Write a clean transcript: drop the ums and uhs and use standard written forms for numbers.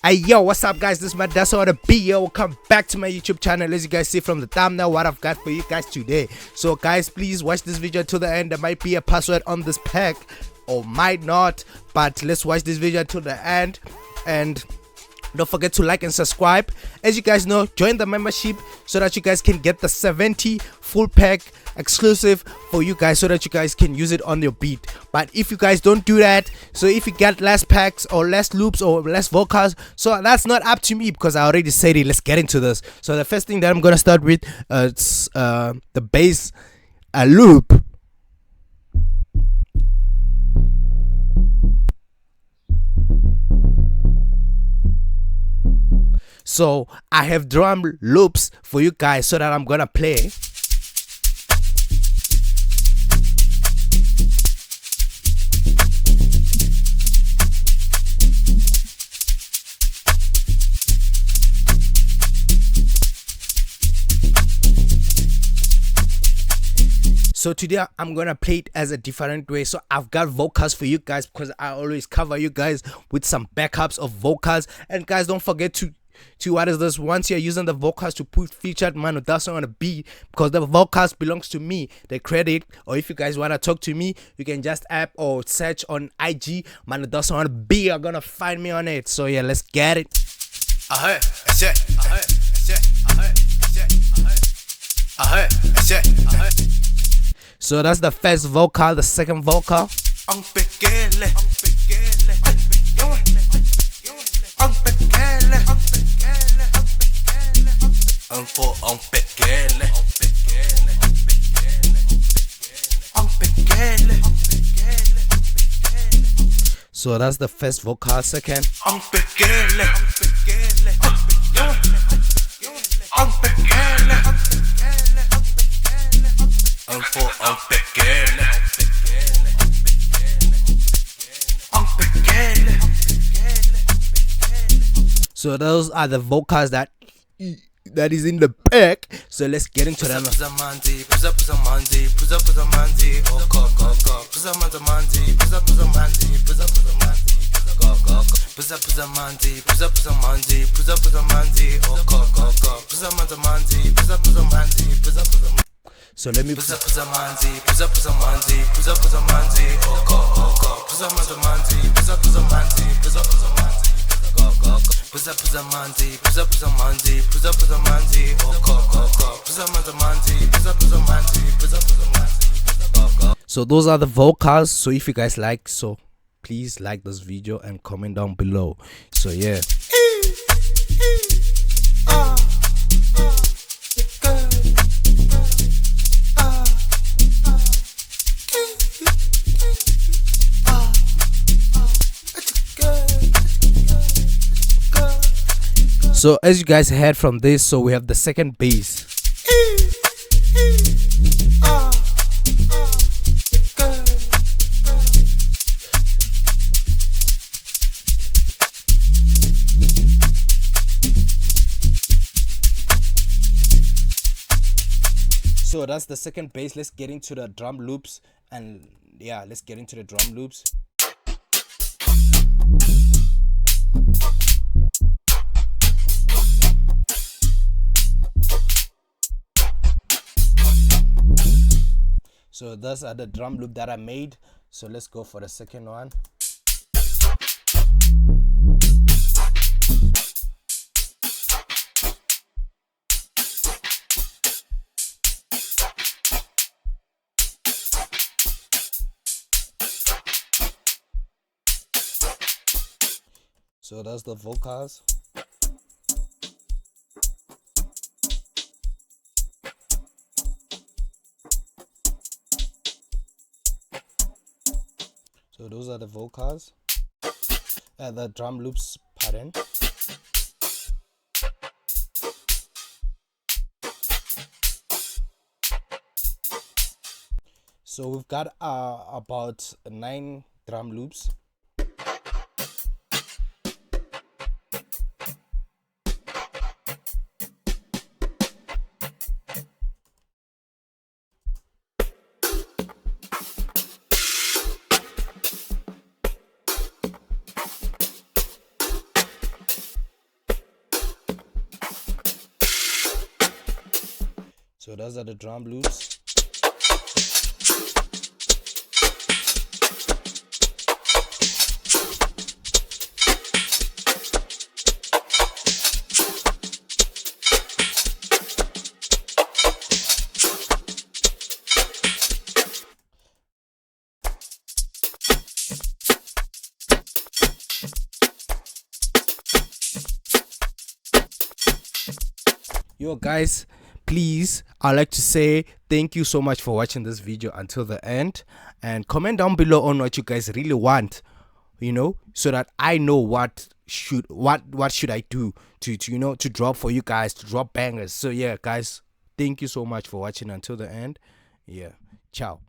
Hey yo, what's up guys, this is my Delson on the beat. Yo, welcome back to my YouTube channel. As you guys see from the thumbnail, what I've got for you guys today. So guys, please watch this video to the end. There might be a password on this pack or might not, but let's watch this video to the end. And don't forget to like and subscribe. As you guys know, join the membership so that you guys can get the 70 full pack exclusive for you guys, so that you guys can use it on your beat. But if you guys don't do that, so if you get less packs or less loops or less vocals, so that's not up to me because I already said it. Let's get into this. So the first thing that I'm gonna start with is the bass loop. So I have drum loops for you guys so that I'm gonna play. So today I'm gonna play it as a different way. So I've got vocals for you guys because I always cover you guys with some backups of vocals. And guys, don't forget to what is this, once you're using the vocals, to put featured Manu Delson on a beat, because the vocals belongs to me, the credit. Or if you guys want to talk to me, you can just app or search on IG Manu Delson on a beat. You're gonna find me on it. So yeah, let's get it. So that's the first vocal. The second vocal, so that's the first vocal. Second, so those are the vocals that is in the pack. So let's get into them. So let me so those are the vocals. So if you guys like, so please like this video and comment down below. So yeah. So as you guys heard from this, so we have the second bass. So that's the second bass. Let's get into the drum loops. And yeah, let's get into the drum loops. So those are the drum loop that I made. So let's go for the second one. So that's the vocals. So those are the vocals, the drum loops, pardon. So we've got about 9 drum loops. So those are the drum loops. Yo guys, please, I'd like to say thank you so much for watching this video until the end, and comment down below on what you guys really want, so that I know what should I do to drop for you guys, to drop bangers. So yeah guys, thank you so much for watching until the end. Yeah, ciao.